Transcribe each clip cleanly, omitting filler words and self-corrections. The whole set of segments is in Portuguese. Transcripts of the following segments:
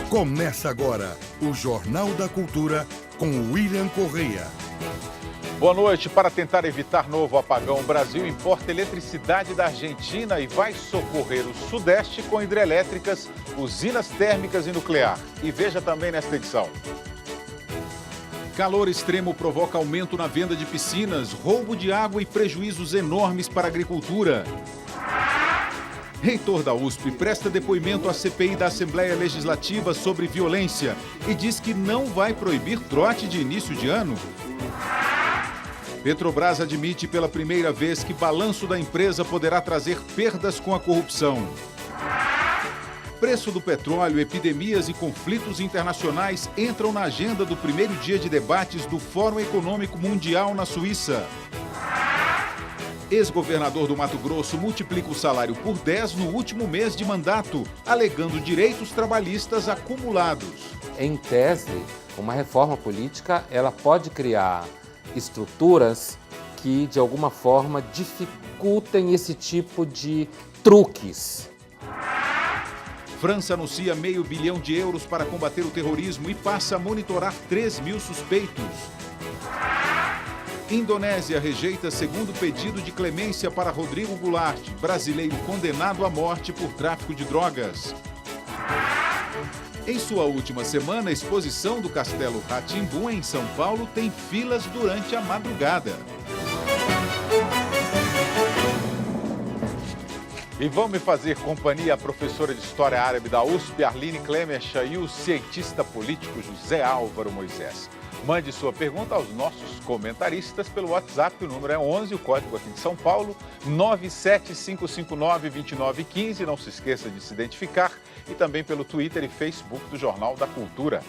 Começa agora o Jornal da Cultura com William Correia. Boa noite. Para tentar evitar novo apagão, o Brasil importa eletricidade da Argentina e vai socorrer o Sudeste com hidrelétricas, usinas térmicas e nuclear. E veja também nesta edição. Calor extremo provoca aumento na venda de piscinas, roubo de água e prejuízos enormes para a agricultura. Reitor da USP presta depoimento à CPI da Assembleia Legislativa sobre violência e diz que não vai proibir trote de início de ano. Petrobras admite pela primeira vez que balanço da empresa poderá trazer perdas com a corrupção. Preço do petróleo, epidemias e conflitos internacionais entram na agenda do primeiro dia de debates do Fórum Econômico Mundial na Suíça. Ex-governador do Mato Grosso multiplica o salário por 10 no último mês de mandato, alegando direitos trabalhistas acumulados. Em tese, uma reforma política ela pode criar estruturas que, de alguma forma, dificultem esse tipo de truques. França anuncia €500 milhão para combater o terrorismo e passa a monitorar 3.000 suspeitos. Indonésia rejeita segundo pedido de clemência para Rodrigo Goulart, brasileiro condenado à morte por tráfico de drogas. Em sua última semana, a exposição do Castelo Rá-Tim-Bum, em São Paulo, tem filas durante a madrugada. E vão me fazer companhia a professora de História Árabe da USP, Arline Clemecha, e o cientista político José Álvaro Moisés. Mande sua pergunta aos nossos comentaristas pelo WhatsApp, o número é 11, o código aqui de São Paulo, 975592915. Não se esqueça de se identificar e também pelo Twitter e Facebook do Jornal da Cultura.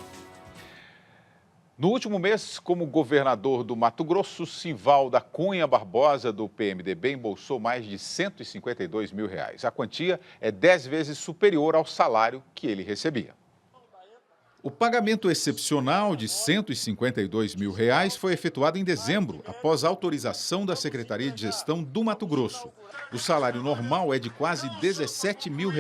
No último mês, como governador do Mato Grosso, Simval da Cunha Barbosa, do PMDB, embolsou mais de R$152 mil. A quantia é 10 vezes superior ao salário que ele recebia. O pagamento excepcional de R$152 mil foi efetuado em dezembro, após autorização da Secretaria de Gestão do Mato Grosso. O salário normal é de quase R$17 mil.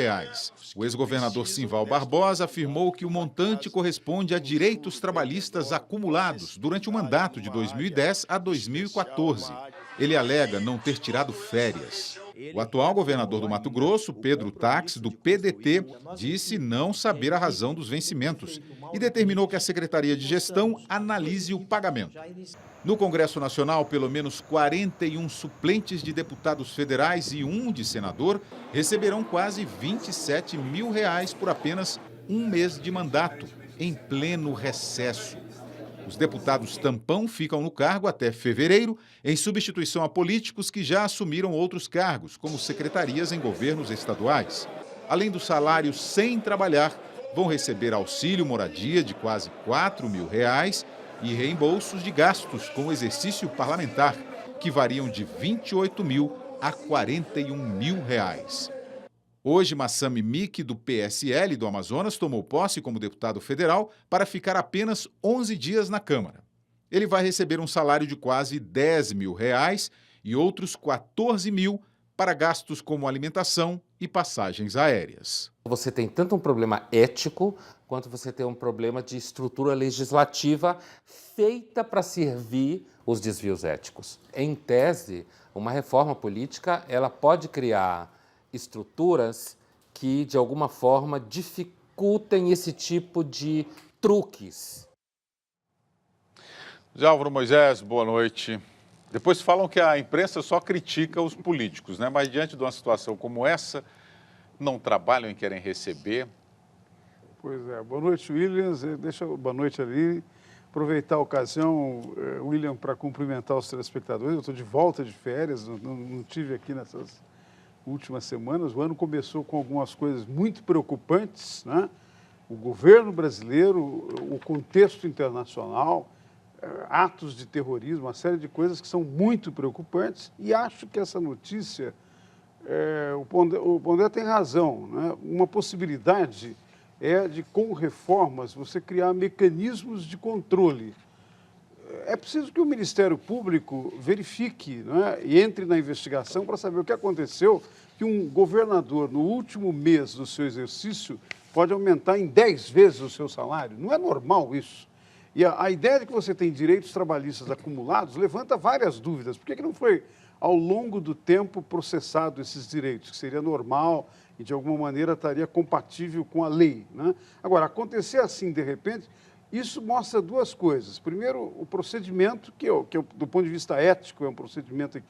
O ex-governador Simval Barbosa afirmou que o montante corresponde a direitos trabalhistas acumulados durante o mandato de 2010 a 2014. Ele alega não ter tirado férias. O atual governador do Mato Grosso, Pedro Tax, do PDT, disse não saber a razão dos vencimentos e determinou que a Secretaria de Gestão analise o pagamento. No Congresso Nacional, pelo menos 41 suplentes de deputados federais e 1 de senador receberão quase R$27 mil por apenas um mês de mandato, em pleno recesso. Os deputados tampão ficam no cargo até fevereiro, em substituição a políticos que já assumiram outros cargos, como secretarias em governos estaduais. Além do salário sem trabalhar, vão receber auxílio moradia de quase R$4 mil e reembolsos de gastos com o exercício parlamentar, que variam de R$28 mil a R$41 mil. Hoje, Massami Miki, do PSL do Amazonas, tomou posse como deputado federal para ficar apenas 11 dias na Câmara. Ele vai receber um salário de quase R$10 mil e outros R$14 mil para gastos como alimentação e passagens aéreas. Você tem tanto um problema ético, quanto você tem um problema de estrutura legislativa feita para servir os desvios éticos. Em tese, uma reforma política ela pode criar estruturas que, de alguma forma, dificultem esse tipo de truques. José Álvaro Moisés, boa noite. Depois falam que a imprensa só critica os políticos, né? Mas diante de uma situação como essa, não trabalham e querem receber. Pois é. Boa noite, Williams. Boa noite, ali. Aproveitar a ocasião, William, para cumprimentar os telespectadores. Eu estou de volta de férias, não tive aqui nessas últimas semanas. O ano começou com algumas coisas muito preocupantes, né? O governo brasileiro, o contexto internacional, atos de terrorismo, uma série de coisas que são muito preocupantes, e acho que essa notícia, o Pondé tem razão, né? Uma possibilidade é de, com reformas, você criar mecanismos de controle. é preciso que o Ministério Público verifique, não é, e entre na investigação para saber o que aconteceu, que um governador, no último mês do seu exercício, pode aumentar em 10 vezes o seu salário. Não é normal isso. E a ideia de que você tem direitos trabalhistas acumulados levanta várias dúvidas. Por que não foi, ao longo do tempo, processado esses direitos? Que seria normal e, de alguma maneira, estaria compatível com a lei, né? Agora, acontecer assim, de repente, isso mostra duas coisas. Primeiro, o procedimento, que do ponto de vista ético, é um procedimento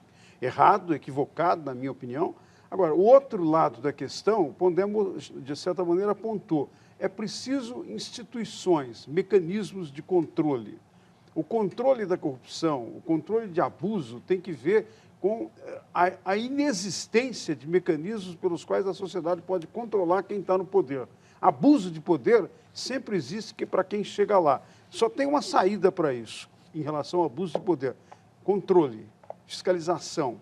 errado, equivocado, na minha opinião. Agora, o outro lado da questão, o Podemos, de certa maneira, apontou. É preciso instituições, mecanismos de controle. O controle da corrupção, o controle de abuso tem que ver com a inexistência de mecanismos pelos quais a sociedade pode controlar quem está no poder. Abuso de poder sempre existe para quem chega lá. Só tem uma saída para isso, em relação ao abuso de poder. Controle, fiscalização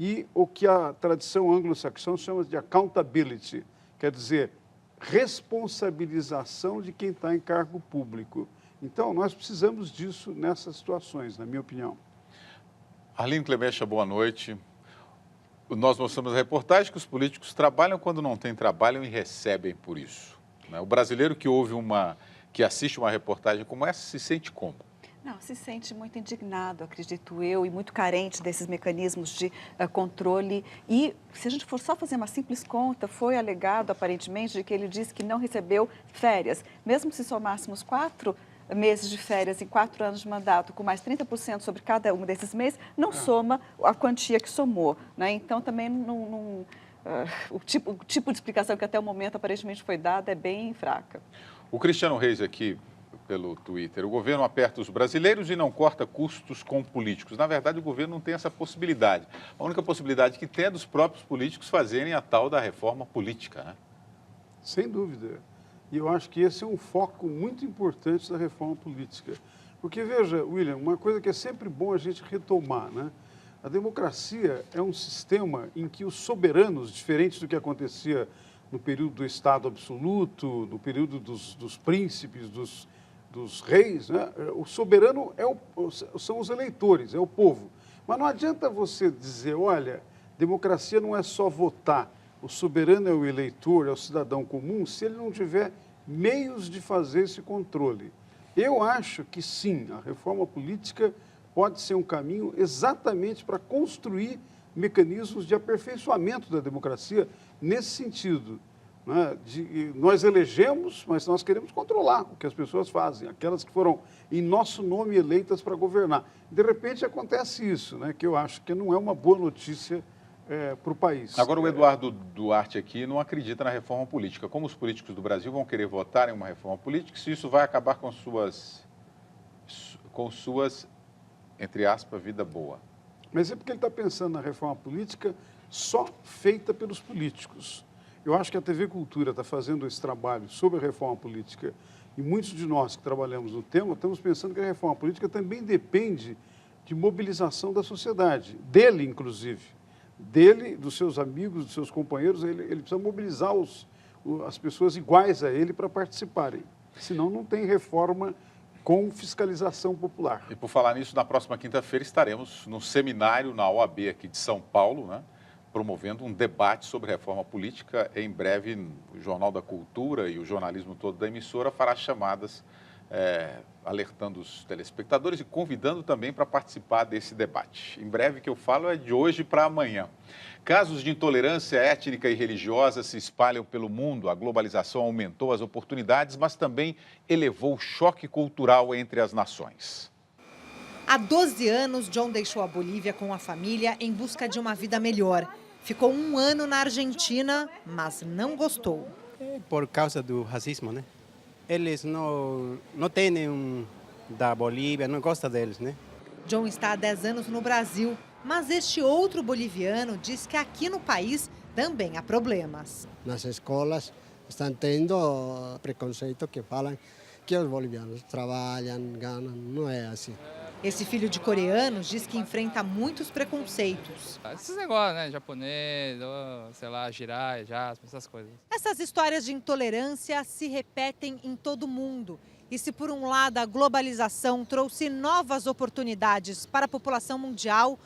e o que a tradição anglo-saxã chama de accountability, quer dizer, responsabilização de quem está em cargo público. Então, nós precisamos disso nessas situações, na minha opinião. Arlindo Clemecha, boa noite. Nós mostramos a reportagem que os políticos trabalham quando não têm trabalho e recebem por isso. O brasileiro que assiste uma reportagem como essa se sente como? Não, se sente muito indignado, acredito eu, e muito carente desses mecanismos de controle. E se a gente for só fazer uma simples conta, foi alegado aparentemente de que ele disse que não recebeu férias. Mesmo se somássemos 4 meses de férias em 4 anos de mandato, com mais 30% sobre cada um desses meses, não soma a quantia que somou, né? Então, também o tipo de explicação que até o momento aparentemente foi dada é bem fraca. O Cristiano Reis aqui, pelo Twitter, o governo aperta os brasileiros e não corta custos com políticos. Na verdade, o governo não tem essa possibilidade. A única possibilidade que tem é dos próprios políticos fazerem a tal da reforma política, né? Sem dúvida. E eu acho que esse é um foco muito importante da reforma política. Porque, veja, William, uma coisa que é sempre bom a gente retomar, né? A democracia é um sistema em que os soberanos, diferente do que acontecia no período do Estado absoluto, no período dos príncipes, dos reis, né? O soberano são os eleitores, é o povo. Mas não adianta você dizer, olha, democracia não é só votar, o soberano é o eleitor, é o cidadão comum, se ele não tiver meios de fazer esse controle. Eu acho que sim, a reforma política pode ser um caminho exatamente para construir mecanismos de aperfeiçoamento da democracia nesse sentido. Nós elegemos, mas nós queremos controlar o que as pessoas fazem, aquelas que foram em nosso nome eleitas para governar. De repente acontece isso, né, que eu acho que não é uma boa notícia para o país. Agora, o Eduardo Duarte aqui não acredita na reforma política. Como os políticos do Brasil vão querer votar em uma reforma política, se isso vai acabar com suas entre aspas, vida boa? Mas é porque ele está pensando na reforma política só feita pelos políticos. Eu acho que a TV Cultura está fazendo esse trabalho sobre a reforma política e muitos de nós que trabalhamos no tema estamos pensando que a reforma política também depende de mobilização da sociedade, dele inclusive, dele, dos seus amigos, dos seus companheiros, ele precisa mobilizar as pessoas iguais a ele para participarem, senão não tem reforma com fiscalização popular. E por falar nisso, na próxima quinta-feira estaremos no seminário na OAB aqui de São Paulo, né? Promovendo um debate sobre reforma política. Em breve, o Jornal da Cultura e o jornalismo todo da emissora fará chamadas alertando os telespectadores e convidando também para participar desse debate. Em breve, que eu falo, é de hoje para amanhã. Casos de intolerância étnica e religiosa se espalham pelo mundo. A globalização aumentou as oportunidades, mas também elevou o choque cultural entre as nações. Há 12 anos, John deixou a Bolívia com a família em busca de uma vida melhor. Ficou 1 ano na Argentina, mas não gostou. Por causa do racismo, né? Eles não têm da Bolívia, não gostam deles, né? John está há 10 anos no Brasil, mas este outro boliviano diz que aqui no país também há problemas. Nas escolas estão tendo preconceito que falam que os bolivianos trabalham, ganham, não é assim. Esse filho de coreanos diz que enfrenta muitos preconceitos. Esses negócios, né? Japonês, sei lá, giraia, jaspe, essas coisas. Essas histórias de intolerância se repetem em todo o mundo. E se por um lado a globalização trouxe novas oportunidades para a população mundial,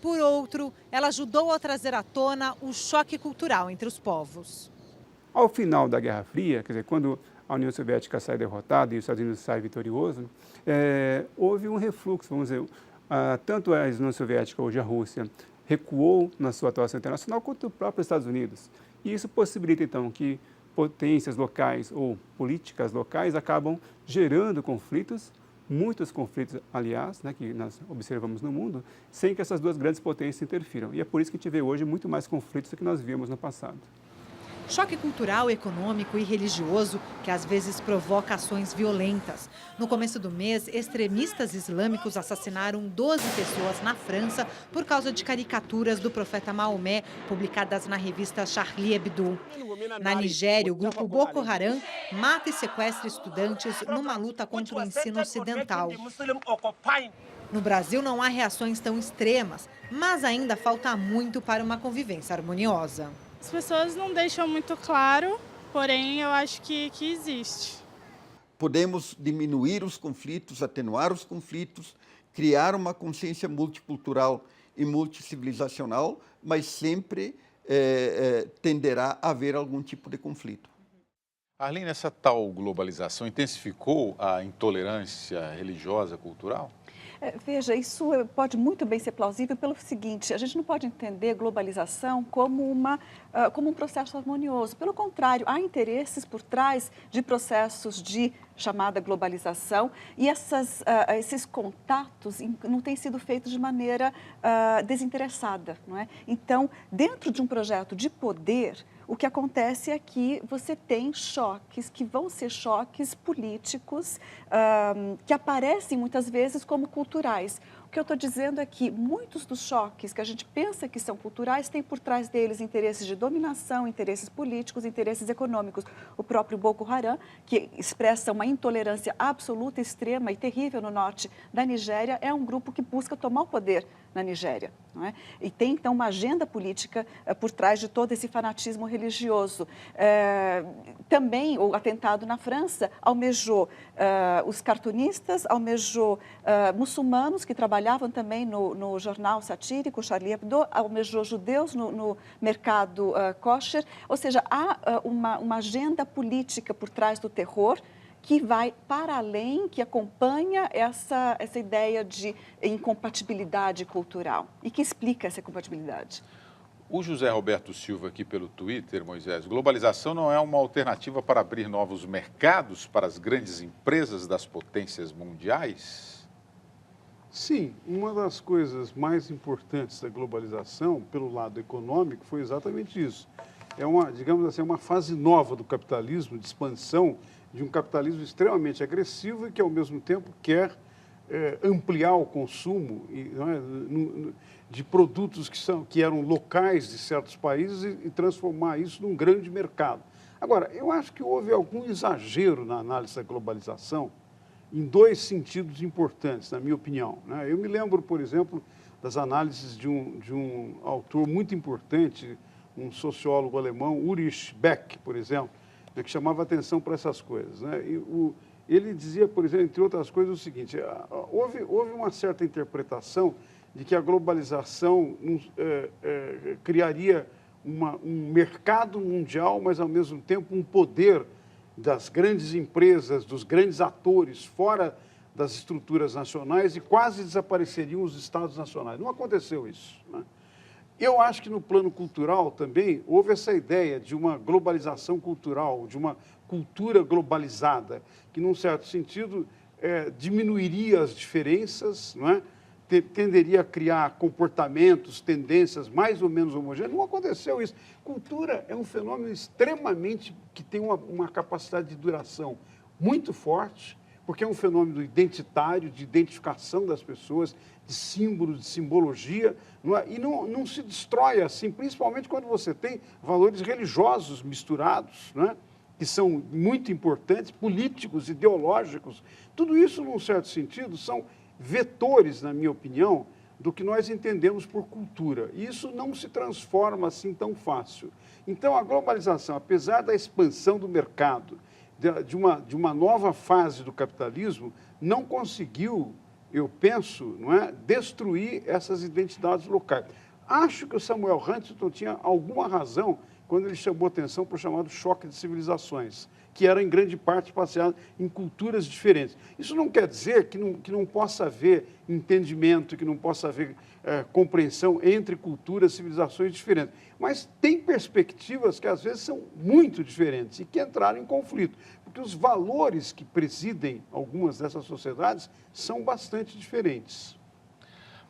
por outro, ela ajudou a trazer à tona o choque cultural entre os povos. Ao final da Guerra Fria, quer dizer, quando a União Soviética sai derrotada e os Estados Unidos sai vitorioso, houve um refluxo, vamos dizer, tanto a União Soviética, hoje a Rússia, recuou na sua atuação internacional, quanto o próprio Estados Unidos. E isso possibilita, então, que potências locais ou políticas locais acabam gerando conflitos, muitos conflitos, aliás, né, que nós observamos no mundo, sem que essas duas grandes potências interfiram. E é por isso que a gente vê hoje muito mais conflitos do que nós víamos no passado. Choque cultural, econômico e religioso que às vezes provoca ações violentas. No começo do mês, extremistas islâmicos assassinaram 12 pessoas na França por causa de caricaturas do profeta Maomé publicadas na revista Charlie Hebdo. Na Nigéria, o grupo Boko Haram mata e sequestra estudantes numa luta contra o ensino ocidental. No Brasil não há reações tão extremas, mas ainda falta muito para uma convivência harmoniosa. As pessoas não deixam muito claro, porém eu acho que existe. Podemos diminuir os conflitos, atenuar os conflitos, criar uma consciência multicultural e multicivilizacional, mas sempre tenderá a haver algum tipo de conflito. Arline, essa tal globalização intensificou a intolerância religiosa, cultural? Veja, isso pode muito bem ser plausível pelo seguinte: a gente não pode entender globalização como um processo harmonioso. Pelo contrário, há interesses por trás de processos de chamada globalização e esses contatos não têm sido feitos de maneira desinteressada, não é? Então, dentro de um projeto de poder, o que acontece é que você tem choques que vão ser choques políticos, que aparecem muitas vezes como culturais. O que eu estou dizendo é que muitos dos choques que a gente pensa que são culturais têm por trás deles interesses de dominação, interesses políticos, interesses econômicos. O próprio Boko Haram, que expressa uma intolerância absoluta, extrema e terrível no norte da Nigéria, é um grupo que busca tomar o poder na Nigéria, não é? E tem, então, uma agenda política por trás de todo esse fanatismo religioso. Também o atentado na França almejou os cartunistas, almejou muçulmanos que trabalhavam também no jornal satírico Charlie Hebdo, almejou judeus no mercado kosher, ou seja, há uma agenda política por trás do terror que vai para além, que acompanha essa ideia de incompatibilidade cultural e que explica essa incompatibilidade. O José Roberto Silva aqui pelo Twitter, Moisés, globalização não é uma alternativa para abrir novos mercados para as grandes empresas das potências mundiais? Sim, uma das coisas mais importantes da globalização, pelo lado econômico, foi exatamente isso. É digamos assim, uma fase nova do capitalismo, de expansão, de um capitalismo extremamente agressivo e que, ao mesmo tempo, quer ampliar o consumo de produtos que eram locais de certos países e transformar isso num grande mercado. Agora, eu acho que houve algum exagero na análise da globalização em dois sentidos importantes, na minha opinião, né? Eu me lembro, por exemplo, das análises de um autor muito importante, um sociólogo alemão, Ulrich Beck, por exemplo, que chamava atenção para essas coisas, né? Ele dizia, por exemplo, entre outras coisas, o seguinte: houve uma certa interpretação de que a globalização criaria um mercado mundial, mas, ao mesmo tempo, um poder das grandes empresas, dos grandes atores fora das estruturas nacionais e quase desapareceriam os estados nacionais. Não aconteceu isso, né? Eu acho que no plano cultural também houve essa ideia de uma globalização cultural, de uma cultura globalizada, que, num certo sentido, diminuiria as diferenças, não é? Tenderia a criar comportamentos, tendências mais ou menos homogêneas. Não aconteceu isso. Cultura é um fenômeno extremamente que tem uma capacidade de duração muito forte, porque é um fenômeno identitário, de identificação das pessoas, de símbolos, de simbologia, não é? E não se destrói assim, principalmente quando você tem valores religiosos misturados, não é? Que são muito importantes, políticos, ideológicos. Tudo isso, num certo sentido, são vetores, na minha opinião, do que nós entendemos por cultura. E isso não se transforma assim tão fácil. Então, a globalização, apesar da expansão do mercado, de uma nova fase do capitalismo, não conseguiu, eu penso, não é, destruir essas identidades locais. Acho que o Samuel Huntington tinha alguma razão quando ele chamou atenção para o chamado choque de civilizações, que era em grande parte baseado em culturas diferentes. Isso não quer dizer que não possa haver entendimento, que não possa haver compreensão entre culturas, civilizações diferentes. Mas tem perspectivas que às vezes são muito diferentes e que entraram em conflito, porque os valores que presidem algumas dessas sociedades são bastante diferentes.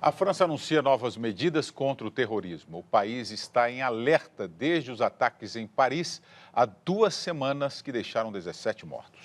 A França anuncia novas medidas contra o terrorismo. O país está em alerta desde os ataques em Paris há 2 semanas que deixaram 17 mortos.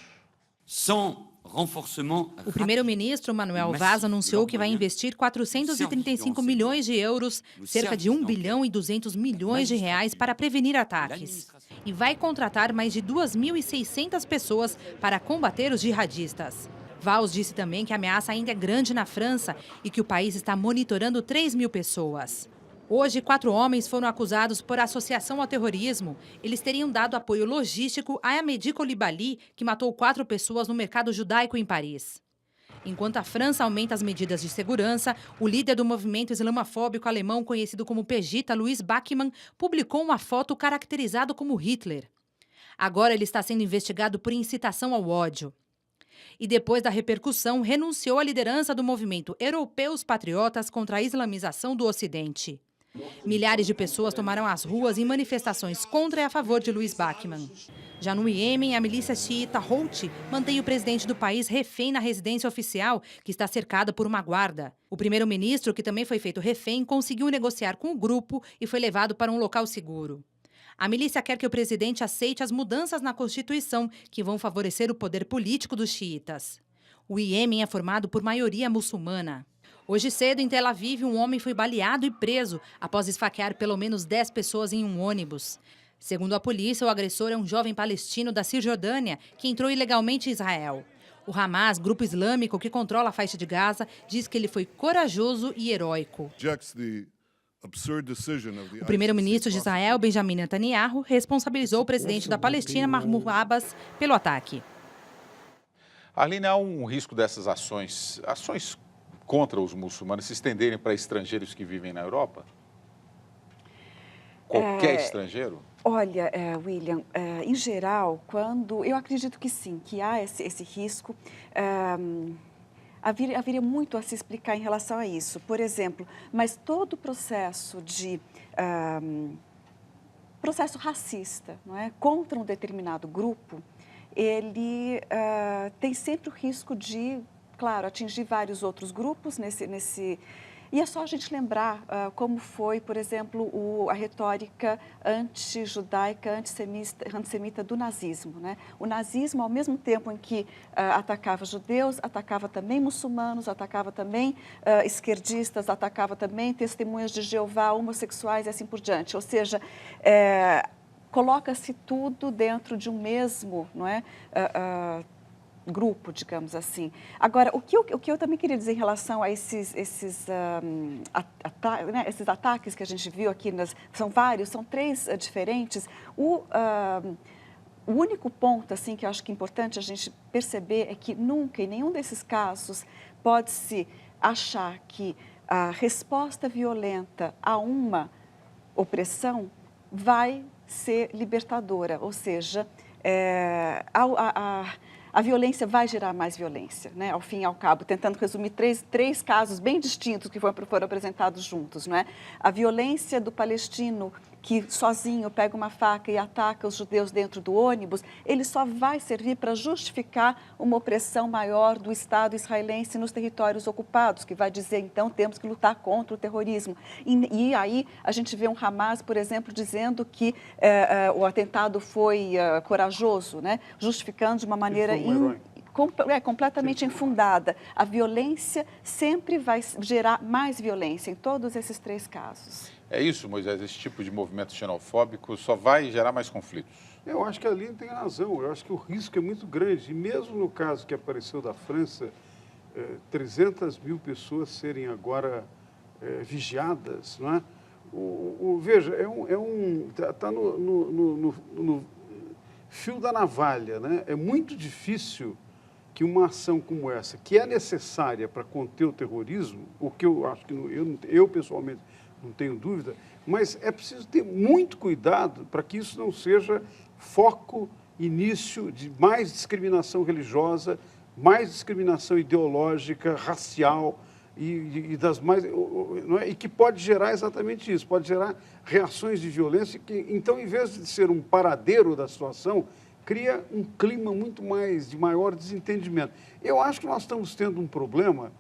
O primeiro-ministro Manuel Valls anunciou que vai investir 435 milhões de euros, cerca de 1 bilhão e 200 milhões de reais para prevenir ataques. E vai contratar mais de 2.600 pessoas para combater os jihadistas. Valls disse também que a ameaça ainda é grande na França e que o país está monitorando 3.000 pessoas. Hoje, 4 homens foram acusados por associação ao terrorismo. Eles teriam dado apoio logístico a Amédi Coulibaly, que matou 4 pessoas no mercado judaico em Paris. Enquanto a França aumenta as medidas de segurança, o líder do movimento islamofóbico alemão, conhecido como Pegida, Louis Bachmann, publicou uma foto caracterizado como Hitler. Agora ele está sendo investigado por incitação ao ódio. E depois da repercussão, renunciou à liderança do movimento Europeus Patriotas contra a islamização do Ocidente. Milhares de pessoas tomaram as ruas em manifestações contra e a favor de Louis Bachmann. Já no Iêmen, a milícia xiita Houthi mantém o presidente do país refém na residência oficial, que está cercada por uma guarda. O primeiro-ministro, que também foi feito refém, conseguiu negociar com o grupo e foi levado para um local seguro. A milícia quer que o presidente aceite as mudanças na Constituição que vão favorecer o poder político dos xiitas. O Iêmen é formado por maioria muçulmana. Hoje cedo, em Tel Aviv, um homem foi baleado e preso após esfaquear pelo menos 10 pessoas em um ônibus. Segundo a polícia, o agressor é um jovem palestino da Cisjordânia que entrou ilegalmente em Israel. O Hamas, grupo islâmico que controla a faixa de Gaza, diz que ele foi corajoso e heróico. O primeiro-ministro de Israel, Benjamin Netanyahu, responsabilizou o presidente da Palestina, Mahmoud Abbas, pelo ataque. Arline, há um risco dessas ações contra os muçulmanos se estenderem para estrangeiros que vivem na Europa? Qualquer estrangeiro? Olha, William, em geral, eu acredito que sim, que há esse risco. Haveria muito a se explicar em relação a isso. Por exemplo, mas todo o processo processo racista, não é, contra um determinado grupo, ele tem sempre o risco de, claro, atingir vários outros grupos E é só a gente lembrar como foi, por exemplo, a retórica anti-judaica, antissemita do nazismo, né? O nazismo, ao mesmo tempo em que atacava judeus, atacava também muçulmanos, atacava também esquerdistas, atacava também testemunhas de Jeová, homossexuais e assim por diante. Ou seja, coloca-se tudo dentro de um mesmo, não é? Grupo, digamos assim. Agora, o que eu também queria dizer em relação a esses ataques que a gente viu aqui, são vários, são 3 diferentes. O único ponto assim, que eu acho que é importante a gente perceber é que nunca, em nenhum desses casos, pode-se achar que a resposta violenta a uma opressão vai ser libertadora, ou seja, a violência vai gerar mais violência, né? Ao fim e ao cabo, tentando resumir três casos bem distintos que foram apresentados juntos, não é? A violência do palestino que sozinho pega uma faca e ataca os judeus dentro do ônibus, ele só vai servir para justificar uma opressão maior do Estado israelense nos territórios ocupados, que vai dizer, então, temos que lutar contra o terrorismo. E aí a gente vê um Hamas, por exemplo, dizendo que o atentado foi corajoso, né? Justificando de uma maneira completamente infundada. A violência sempre vai gerar mais violência em todos esses 3 casos. É isso, Moisés, esse tipo de movimento xenofóbico só vai gerar mais conflitos? Eu acho que a Aline tem razão, eu acho que o risco é muito grande. E mesmo no caso que apareceu da França, 300 mil pessoas serem agora vigiadas, não é? Veja, está no fio da navalha, né? É muito difícil que uma ação como essa, que é necessária para conter o terrorismo, o que eu acho que eu pessoalmente não tenho dúvida, mas é preciso ter muito cuidado para que isso não seja foco, início de mais discriminação religiosa, mais discriminação ideológica, racial e das mais, não é? E que pode gerar exatamente isso, pode gerar reações de violência que, então, em vez de ser um paradeiro da situação, cria um clima muito mais de maior desentendimento. Eu acho que nós estamos tendo um problema,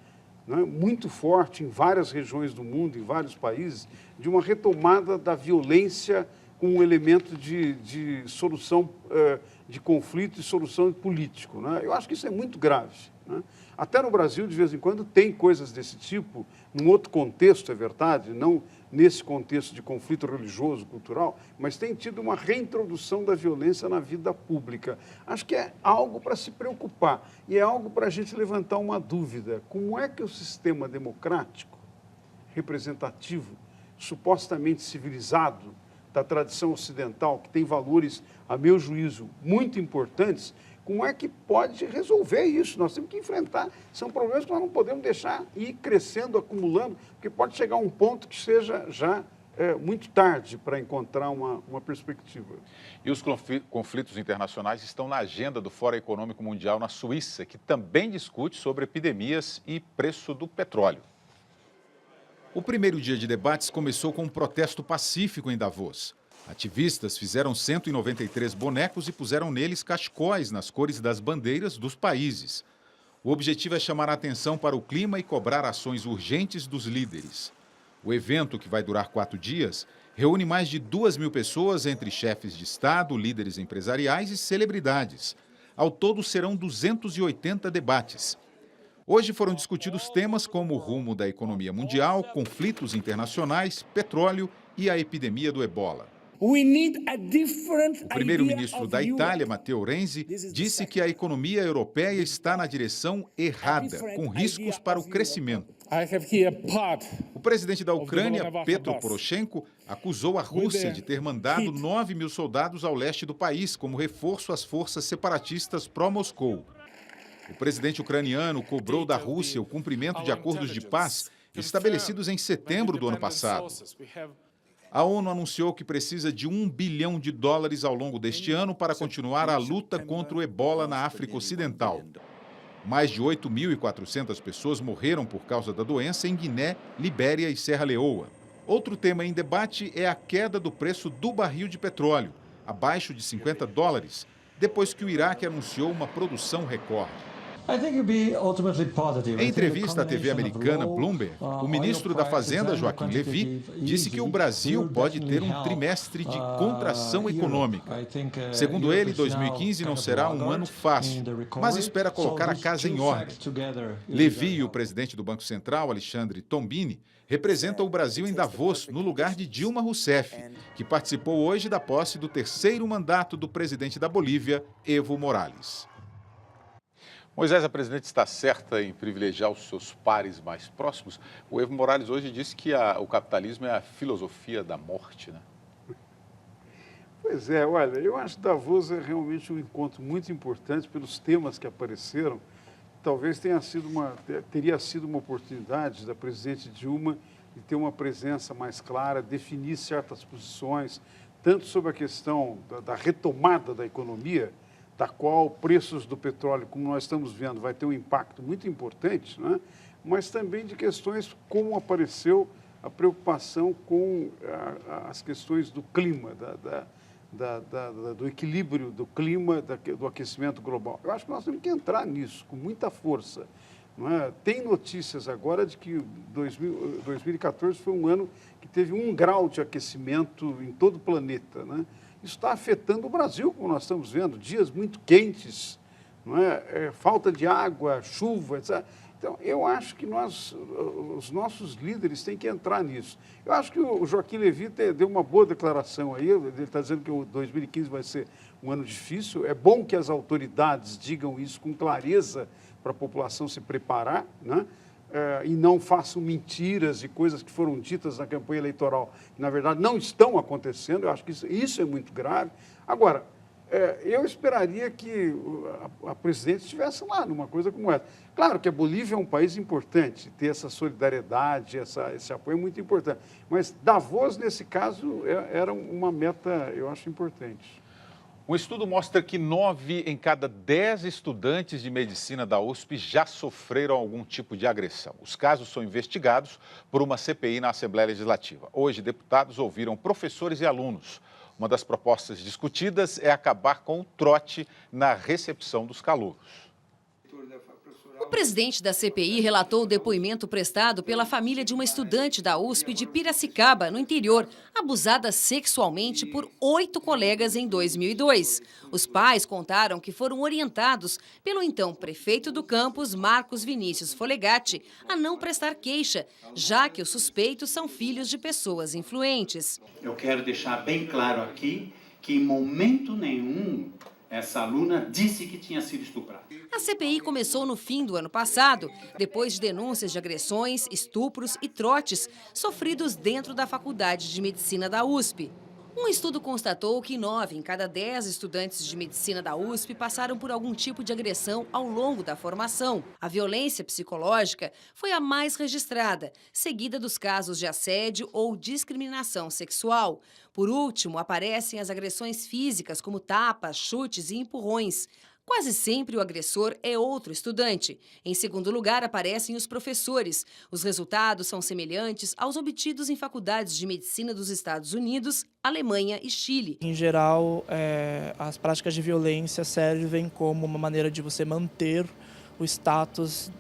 não é, muito forte em várias regiões do mundo, em vários países, de uma retomada da violência como um elemento de solução de conflito e solução político, né? Eu acho que isso é muito grave, né? Até no Brasil, de vez em quando, tem coisas desse tipo, num outro contexto, é verdade, não nesse contexto de conflito religioso, cultural, mas tem tido uma reintrodução da violência na vida pública. Acho que é algo para se preocupar e é algo para a gente levantar uma dúvida. Como é que o sistema democrático, representativo, supostamente civilizado, da tradição ocidental, que tem valores, a meu juízo, muito importantes, como é que pode resolver isso? Nós temos que enfrentar. São problemas que nós não podemos deixar ir crescendo, acumulando, porque pode chegar a um ponto que seja já muito tarde para encontrar uma perspectiva. E os conflitos internacionais estão na agenda do Fórum Econômico Mundial na Suíça, que também discute sobre epidemias e preço do petróleo. O primeiro dia de debates começou com um protesto pacífico em Davos. Ativistas fizeram 193 bonecos e puseram neles cachecóis nas cores das bandeiras dos países. O objetivo é chamar a atenção para o clima e cobrar ações urgentes dos líderes. O evento, que vai durar 4 dias, reúne mais de 2.000 pessoas entre chefes de Estado, líderes empresariais e celebridades. Ao todo, serão 280 debates. Hoje foram discutidos temas como o rumo da economia mundial, conflitos internacionais, petróleo e a epidemia do ebola. O primeiro-ministro da Itália, Matteo Renzi, disse que a economia europeia está na direção errada, com riscos para o crescimento. O presidente da Ucrânia, Petro Poroshenko, acusou a Rússia de ter mandado 9.000 soldados ao leste do país como reforço às forças separatistas pró-Moscou. O presidente ucraniano cobrou da Rússia o cumprimento de acordos de paz estabelecidos em setembro do ano passado. A ONU anunciou que precisa de $1 bilhão ao longo deste ano para continuar a luta contra o ebola na África Ocidental. Mais de 8.400 pessoas morreram por causa da doença em Guiné, Libéria e Serra Leoa. Outro tema em debate é a queda do preço do barril de petróleo, abaixo de $50, depois que o Iraque anunciou uma produção recorde. Em entrevista à TV americana Bloomberg, o ministro da Fazenda, Joaquim Levy, disse que o Brasil pode ter um trimestre de contração econômica. Segundo ele, 2015 não será um ano fácil, mas espera colocar a casa em ordem. Levy e o presidente do Banco Central, Alexandre Tombini, representam o Brasil em Davos, no lugar de Dilma Rousseff, que participou hoje da posse do 3º mandato do presidente da Bolívia, Evo Morales. Moisés, a presidente está certa em privilegiar os seus pares mais próximos? O Evo Morales hoje disse que o capitalismo é a filosofia da morte, né? Pois é, olha, eu acho que Davos é realmente um encontro muito importante pelos temas que apareceram. Talvez teria sido uma oportunidade da presidente Dilma de ter uma presença mais clara, definir certas posições, tanto sobre a questão da retomada da economia, da qual preços do petróleo, como nós estamos vendo, vai ter um impacto muito importante, né? Mas também de questões como apareceu a preocupação com as questões do clima, do equilíbrio do clima, do aquecimento global. Eu acho que nós temos que entrar nisso com muita força. Não é? Tem notícias agora de que 2014 foi um ano que teve 1 grau de aquecimento em todo o planeta, né? Isso está afetando o Brasil, como nós estamos vendo, dias muito quentes, não é? Falta de água, chuva, etc. Então, eu acho que os nossos líderes têm que entrar nisso. Eu acho que o Joaquim Levy deu uma boa declaração aí, ele está dizendo que o 2015 vai ser um ano difícil. É bom que as autoridades digam isso com clareza para a população se preparar, né? E não façam mentiras e coisas que foram ditas na campanha eleitoral, que, na verdade, não estão acontecendo. Eu acho que isso é muito grave. Agora, eu esperaria que a presidente estivesse lá numa coisa como essa. Claro que a Bolívia é um país importante, ter essa solidariedade, esse apoio é muito importante. Mas Davos, nesse caso, era uma meta, eu acho, importante. Um estudo mostra que 9 em cada 10 estudantes de medicina da USP já sofreram algum tipo de agressão. Os casos são investigados por uma CPI na Assembleia Legislativa. Hoje, deputados ouviram professores e alunos. Uma das propostas discutidas é acabar com o trote na recepção dos calouros. O presidente da CPI relatou o depoimento prestado pela família de uma estudante da USP de Piracicaba, no interior, abusada sexualmente por 8 colegas em 2002. Os pais contaram que foram orientados pelo então prefeito do campus, Marcos Vinícius Folegatti, a não prestar queixa, já que os suspeitos são filhos de pessoas influentes. Eu quero deixar bem claro aqui que em momento nenhum essa aluna disse que tinha sido estuprada. A CPI começou no fim do ano passado, depois de denúncias de agressões, estupros e trotes sofridos dentro da Faculdade de Medicina da USP. Um estudo constatou que 9 em cada 10 estudantes de medicina da USP passaram por algum tipo de agressão ao longo da formação. A violência psicológica foi a mais registrada, seguida dos casos de assédio ou discriminação sexual. Por último, aparecem as agressões físicas, como tapas, chutes e empurrões. Quase sempre o agressor é outro estudante. Em segundo lugar, aparecem os professores. Os resultados são semelhantes aos obtidos em faculdades de medicina dos Estados Unidos, Alemanha e Chile. Em geral, as práticas de violência servem como uma maneira de você manter o status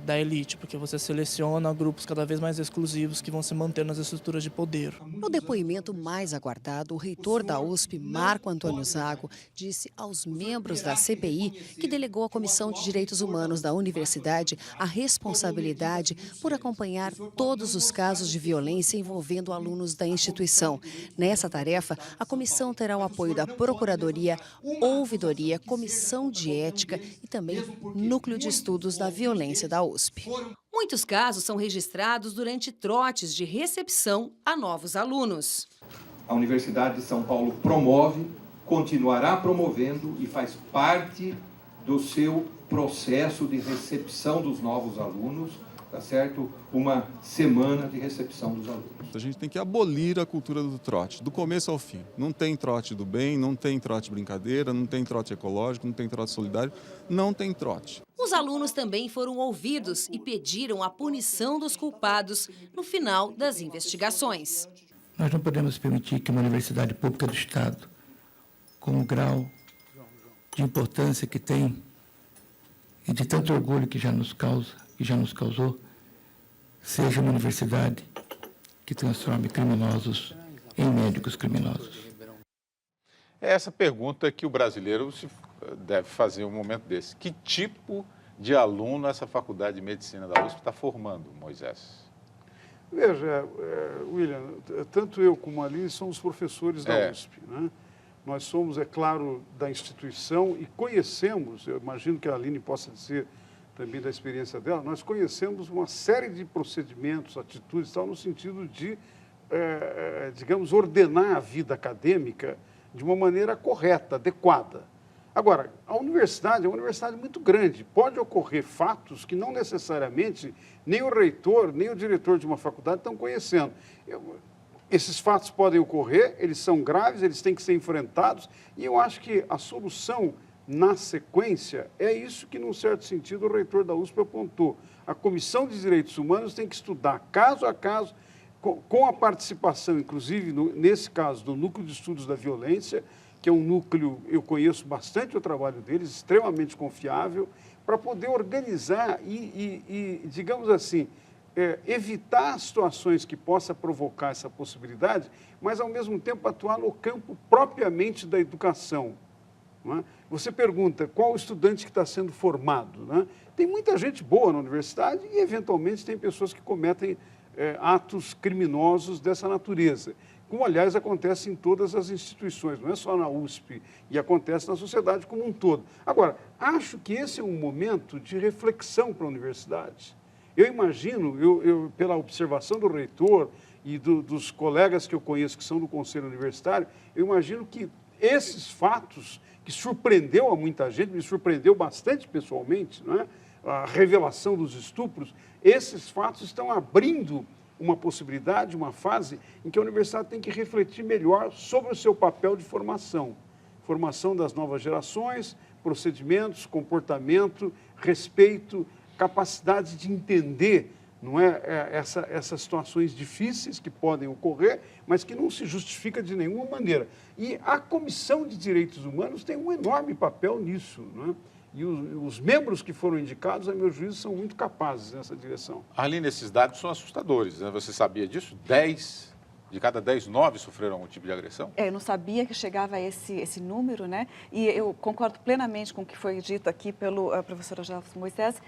da elite, porque você seleciona grupos cada vez mais exclusivos que vão se manter nas estruturas de poder. No depoimento mais aguardado, o reitor da USP, Marco Antônio Zago, disse aos membros da CPI que delegou à Comissão de Direitos Humanos da Universidade a responsabilidade por acompanhar todos os casos de violência envolvendo alunos da instituição. Nessa tarefa, a comissão terá o apoio da Procuradoria, Ouvidoria, Comissão de Ética e também Núcleo de Estudos da Violência da USP. Muitos casos são registrados durante trotes de recepção a novos alunos. A Universidade de São Paulo promove, continuará promovendo e faz parte do seu processo de recepção dos novos alunos, tá certo? Uma semana de recepção dos alunos. A gente tem que abolir a cultura do trote, do começo ao fim. Não tem trote do bem, não tem trote brincadeira, não tem trote ecológico, não tem trote solidário, não tem trote. Os alunos também foram ouvidos e pediram a punição dos culpados no final das investigações. Nós não podemos permitir que uma universidade pública do Estado, com o grau de importância que tem e de tanto orgulho que já nos causou, seja uma universidade que transforme criminosos em médicos criminosos. É essa pergunta que o brasileiro deve fazer em um momento desse. Que tipo de aluno essa faculdade de medicina da USP está formando, Moisés? Veja, William, tanto eu como a Aline somos professores da USP, né? Nós somos, é claro, da instituição e conhecemos, eu imagino que a Aline possa dizer também da experiência dela, nós conhecemos uma série de procedimentos, atitudes, tal, no sentido de, digamos, ordenar a vida acadêmica de uma maneira correta, adequada. Agora, a universidade é uma universidade muito grande, pode ocorrer fatos que não necessariamente nem o reitor, nem o diretor de uma faculdade estão conhecendo. Esses fatos podem ocorrer, eles são graves, eles têm que ser enfrentados, e eu acho que a solução na sequência, é isso que, num certo sentido, o reitor da USP apontou. A Comissão de Direitos Humanos tem que estudar caso a caso, com a participação, inclusive, nesse caso, do Núcleo de Estudos da Violência, que é um núcleo, eu conheço bastante o trabalho deles, extremamente confiável, para poder organizar e digamos assim, evitar situações que possam provocar essa possibilidade, mas, ao mesmo tempo, atuar no campo propriamente da educação. Não é? Você pergunta qual o estudante que está sendo formado. Não é? Tem muita gente boa na universidade e, eventualmente, tem pessoas que cometem atos criminosos dessa natureza, como, aliás, acontece em todas as instituições, não é só na USP, e acontece na sociedade como um todo. Agora, acho que esse é um momento de reflexão para a universidade. Eu imagino, pela observação do reitor e dos colegas que eu conheço que são do Conselho Universitário, eu imagino que esses fatos que surpreendeu a muita gente, me surpreendeu bastante pessoalmente, não é? A revelação dos estupros, esses fatos estão abrindo uma possibilidade, uma fase em que a universidade tem que refletir melhor sobre o seu papel de formação. Formação das novas gerações, procedimentos, comportamento, respeito, capacidade de entender, não é, essas situações difíceis que podem ocorrer, mas que não se justifica de nenhuma maneira. E a Comissão de Direitos Humanos tem um enorme papel nisso, não é? E os membros que foram indicados, a meu juízo, são muito capazes nessa direção. Arline, esses dados são assustadores, né? Você sabia disso? 10 de cada 10, 9 sofreram algum tipo de agressão? Eu não sabia que chegava a esse número, né? E eu concordo plenamente com o que foi dito aqui pelo professor Gelson Moisés.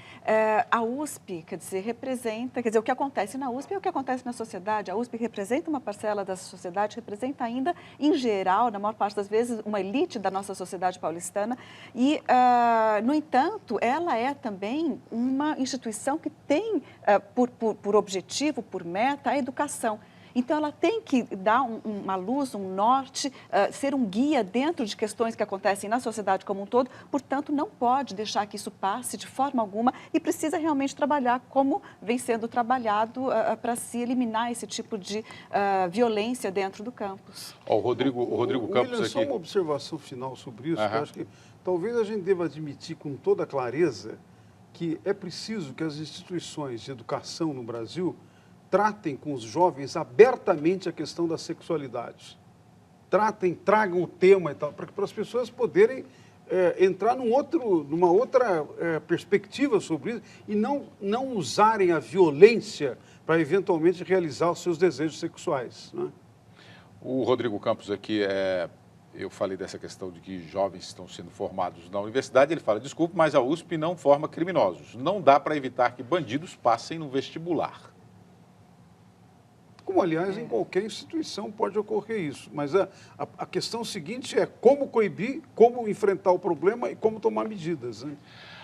A USP, quer dizer, representa, quer dizer, o que acontece na USP é o que acontece na sociedade. A USP representa uma parcela da sociedade, representa ainda, em geral, na maior parte das vezes, uma elite da nossa sociedade paulistana. E, no entanto, ela é também uma instituição que tem por objetivo, por meta, a educação. Então, ela tem que dar uma luz, um norte, ser um guia dentro de questões que acontecem na sociedade como um todo. Portanto, não pode deixar que isso passe de forma alguma e precisa realmente trabalhar como vem sendo trabalhado para se eliminar esse tipo de violência dentro do campus. O Rodrigo Campos aqui. Só uma observação final sobre isso. Eu acho que talvez a gente deva admitir com toda clareza que é preciso que as instituições de educação no Brasil tratem com os jovens abertamente a questão da sexualidade. Tragam o tema e tal, para as pessoas poderem entrar numa outra perspectiva sobre isso e não usarem a violência para eventualmente realizar os seus desejos sexuais, né? O Rodrigo Campos aqui, eu falei dessa questão de que jovens estão sendo formados na universidade, ele fala, desculpe, mas a USP não forma criminosos. Não dá para evitar que bandidos passem no vestibular. Como, aliás, em qualquer instituição pode ocorrer isso. Mas a questão seguinte é como coibir, como enfrentar o problema e como tomar medidas, né?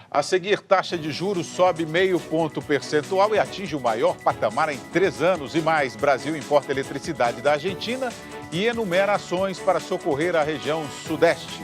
A seguir, taxa de juros sobe 0,5 ponto percentual e atinge o maior patamar em 3 anos e mais. Brasil importa eletricidade da Argentina e enumera ações para socorrer a região sudeste.